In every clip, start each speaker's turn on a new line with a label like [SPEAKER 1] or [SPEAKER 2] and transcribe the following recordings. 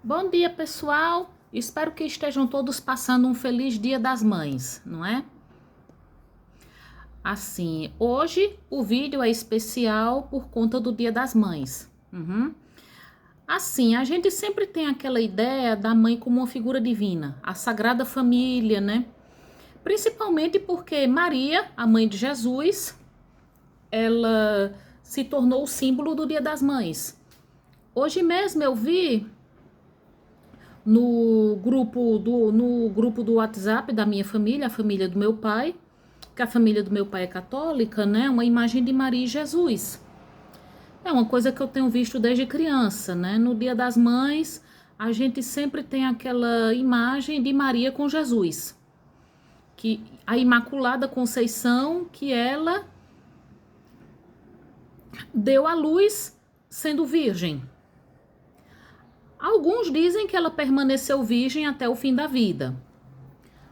[SPEAKER 1] Bom dia, pessoal. Espero que estejam todos passando um feliz Dia das Mães, não é? Assim, hoje o vídeo é especial por conta do Dia das Mães. Assim, a gente sempre tem aquela ideia da mãe como uma figura divina, a Sagrada Família, né? Principalmente porque Maria, a mãe de Jesus, ela se tornou o símbolo do Dia das Mães. Hoje mesmo eu vi no grupo do WhatsApp da minha família, a família do meu pai, que a família do meu pai é católica, né? Uma imagem de Maria e Jesus. É uma coisa que eu tenho visto desde criança, né? No Dia das Mães, a gente sempre tem aquela imagem de Maria com Jesus, que a Imaculada Conceição, que ela deu à luz sendo virgem. Alguns dizem que ela permaneceu virgem até o fim da vida.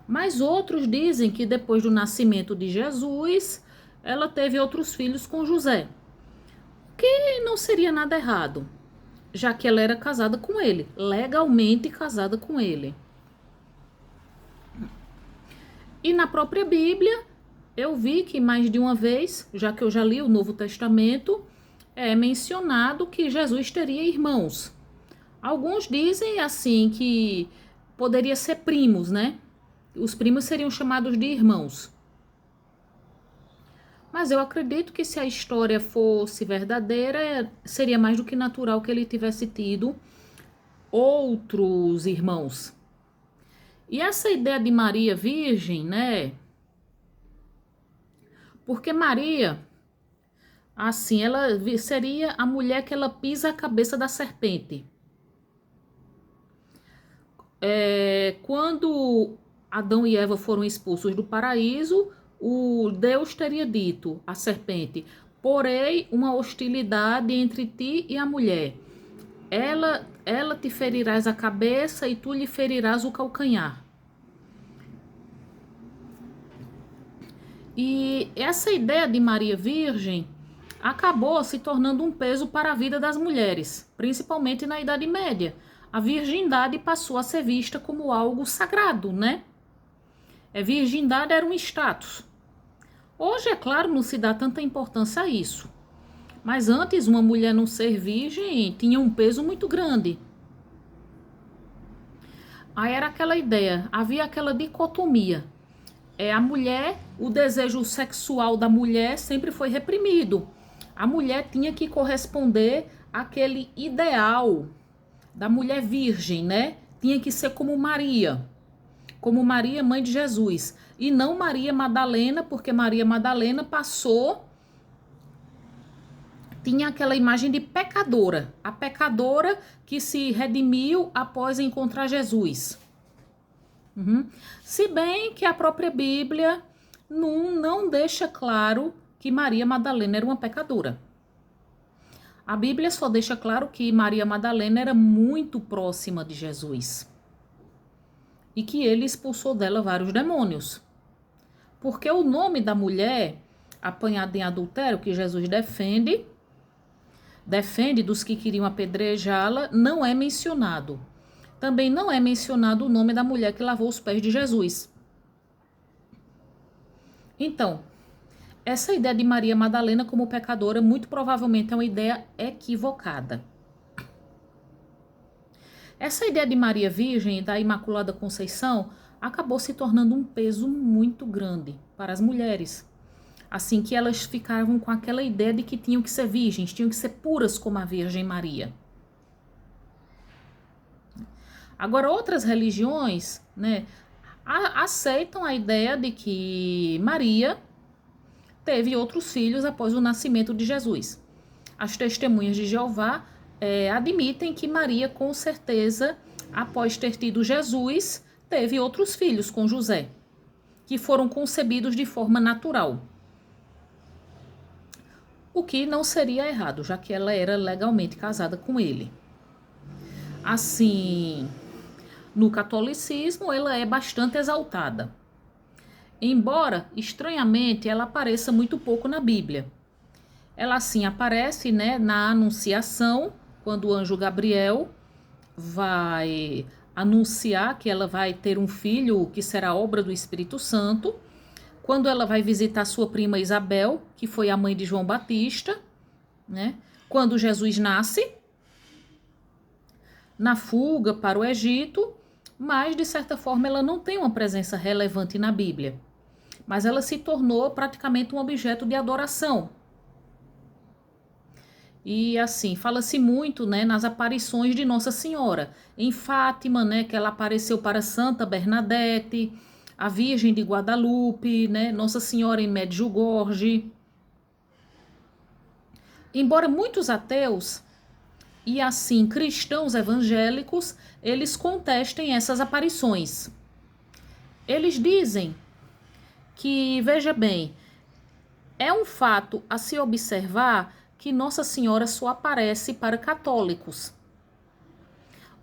[SPEAKER 1] Mas outros dizem que depois do nascimento de Jesus, ela teve outros filhos com José. Que não seria nada errado, já que ela era casada com ele, legalmente casada com ele. E na própria Bíblia, eu vi que mais de uma vez, já que eu já li o Novo Testamento, é mencionado que Jesus teria irmãos. Alguns dizem assim que poderia ser primos, né? Os primos seriam chamados de irmãos. Mas eu acredito que se a história fosse verdadeira, seria mais do que natural que ele tivesse tido outros irmãos. E essa ideia de Maria virgem, né? Porque Maria, assim, ela seria a mulher que ela pisa a cabeça da serpente. Quando Adão e Eva foram expulsos do paraíso, o Deus teria dito à serpente: porém uma hostilidade entre ti e a mulher. Ela te ferirás a cabeça e tu lhe ferirás o calcanhar. E essa ideia de Maria Virgem acabou se tornando um peso para a vida das mulheres, principalmente na Idade Média. A virgindade passou a ser vista como algo sagrado, né? Virgindade era um status. Hoje, é claro, não se dá tanta importância a isso. Mas antes, uma mulher não ser virgem tinha um peso muito grande. Aí era aquela ideia, havia aquela dicotomia. A mulher, o desejo sexual da mulher sempre foi reprimido. A mulher tinha que corresponder àquele ideal da mulher virgem, né? Tinha que ser como Maria, mãe de Jesus, e não Maria Madalena, porque Maria Madalena tinha aquela imagem de pecadora, a pecadora que se redimiu após encontrar Jesus. Se bem que a própria Bíblia não deixa claro que Maria Madalena era uma pecadora. A Bíblia só deixa claro que Maria Madalena era muito próxima de Jesus e que ele expulsou dela vários demônios. Porque o nome da mulher apanhada em adultério, que Jesus defende dos que queriam apedrejá-la, não é mencionado. Também não é mencionado o nome da mulher que lavou os pés de Jesus. Então, essa ideia de Maria Madalena como pecadora muito provavelmente é uma ideia equivocada. Essa ideia de Maria Virgem e da Imaculada Conceição acabou se tornando um peso muito grande para as mulheres. Assim que elas ficavam com aquela ideia de que tinham que ser virgens, tinham que ser puras como a Virgem Maria. Agora, outras religiões, né, aceitam a ideia de que Maria teve outros filhos após o nascimento de Jesus. As testemunhas de Jeová admitem que Maria, com certeza, após ter tido Jesus, teve outros filhos com José, que foram concebidos de forma natural. O que não seria errado, já que ela era legalmente casada com ele. Assim, no catolicismo, ela é bastante exaltada. Embora, estranhamente, ela apareça muito pouco na Bíblia. Ela, assim, aparece, né, na Anunciação, quando o anjo Gabriel vai anunciar que ela vai ter um filho que será obra do Espírito Santo. Quando ela vai visitar sua prima Isabel, que foi a mãe de João Batista, né? Quando Jesus nasce, na fuga para o Egito, mas de certa forma ela não tem uma presença relevante na Bíblia. Mas ela se tornou praticamente um objeto de adoração. E assim, fala-se muito, né, nas aparições de Nossa Senhora. Em Fátima, né, que ela apareceu para Santa Bernadette, a Virgem de Guadalupe, né, Nossa Senhora em Medjugorje. Embora muitos ateus e assim cristãos evangélicos, eles contestem essas aparições. Eles dizem que, veja bem, é um fato a se observar que Nossa Senhora só aparece para católicos.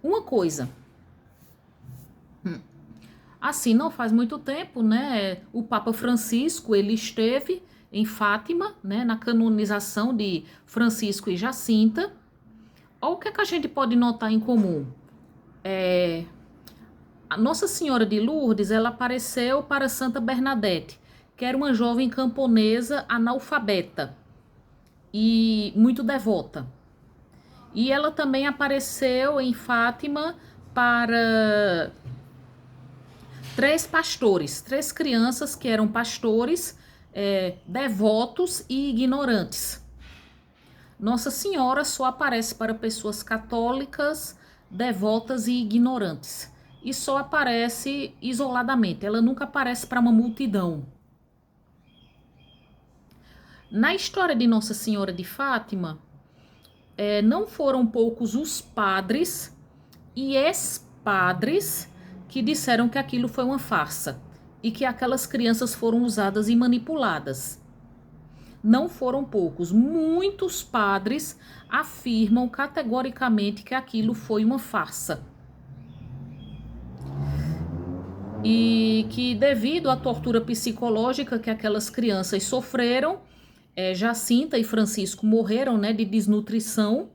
[SPEAKER 1] Uma coisa, assim, não faz muito tempo, né, o Papa Francisco, ele esteve em Fátima, né, na canonização de Francisco e Jacinta. Olha o que é que a gente pode notar em comum. A Nossa Senhora de Lourdes, ela apareceu para Santa Bernadette, que era uma jovem camponesa analfabeta e muito devota. E ela também apareceu em Fátima para 3 pastores, 3 crianças que eram pastores, devotos e ignorantes. Nossa Senhora só aparece para pessoas católicas, devotas e ignorantes. E só aparece isoladamente, ela nunca aparece para uma multidão. Na história de Nossa Senhora de Fátima, não foram poucos os padres e ex-padres que disseram que aquilo foi uma farsa e que aquelas crianças foram usadas e manipuladas. Não foram poucos, muitos padres afirmam categoricamente que aquilo foi uma farsa. E que devido à tortura psicológica que aquelas crianças sofreram, Jacinta e Francisco morreram, né, de desnutrição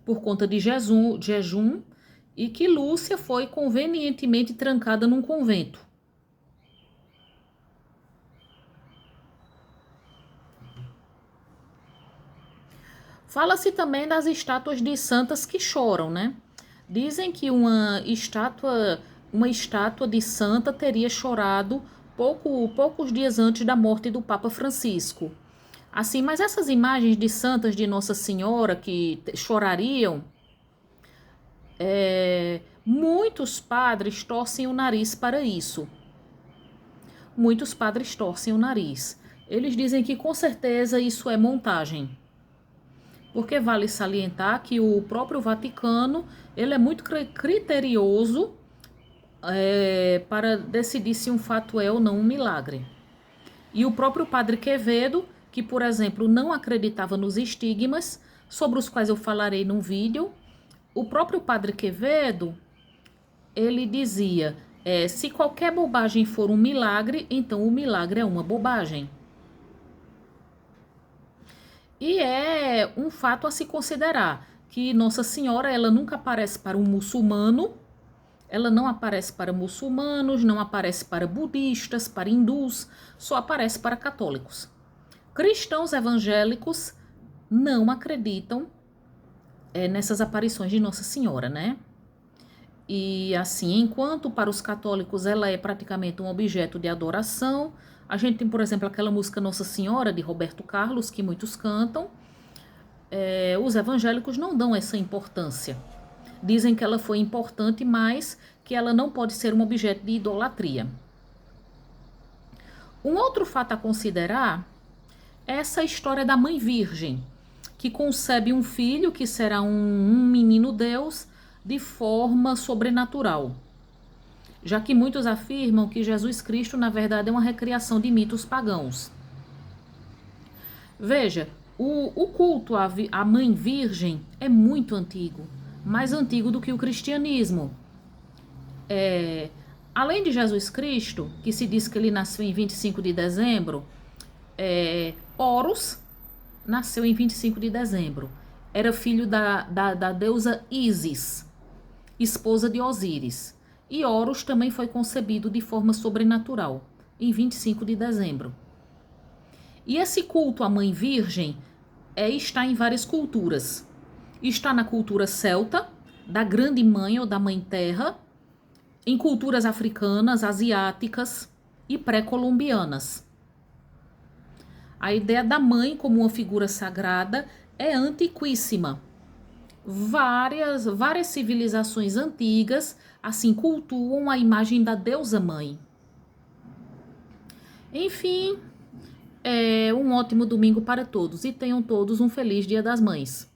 [SPEAKER 1] por conta de jejum, e que Lúcia foi convenientemente trancada num convento. Fala-se também das estátuas de santas que choram, né? Dizem que uma estátua de santa teria chorado poucos dias antes da morte do Papa Francisco. Assim, mas essas imagens de santas de Nossa Senhora que chorariam, muitos padres torcem o nariz para isso. Muitos padres torcem o nariz. Eles dizem que com certeza isso é montagem. Porque vale salientar que o próprio Vaticano, ele é muito criterioso para decidir se um fato é ou não um milagre. E o próprio Padre Quevedo, que, por exemplo, não acreditava nos estigmas, sobre os quais eu falarei num vídeo, o próprio Padre Quevedo, ele dizia, se qualquer bobagem for um milagre, então o milagre é uma bobagem. E é um fato a se considerar, que Nossa Senhora, ela nunca aparece para um muçulmano, ela não aparece para muçulmanos, não aparece para budistas, para hindus, só aparece para católicos. Cristãos evangélicos não acreditam nessas aparições de Nossa Senhora, né? E assim, enquanto para os católicos ela é praticamente um objeto de adoração, a gente tem, por exemplo, aquela música Nossa Senhora, de Roberto Carlos, que muitos cantam, os evangélicos não dão essa importância. Dizem que ela foi importante, mas que ela não pode ser um objeto de idolatria. Um outro fato a considerar é essa história da Mãe Virgem, que concebe um filho que será um menino Deus de forma sobrenatural. Já que muitos afirmam que Jesus Cristo, na verdade, é uma recriação de mitos pagãos. Veja, o culto à Mãe Virgem é muito antigo, mais antigo do que o cristianismo. Além de Jesus Cristo, que se diz que ele nasceu em 25 de dezembro, Horus nasceu em 25 de dezembro. Era filho da deusa Ísis. esposa de Osíris. E Horus também foi concebido de forma sobrenatural, em 25 de dezembro. E esse culto à Mãe Virgem está em várias culturas. Está na cultura celta, da Grande Mãe ou da Mãe Terra, em culturas africanas, asiáticas e pré-colombianas. A ideia da mãe como uma figura sagrada é antiquíssima. Várias civilizações antigas assim cultuam a imagem da deusa mãe. Enfim, um ótimo domingo para todos e tenham todos um feliz Dia das Mães.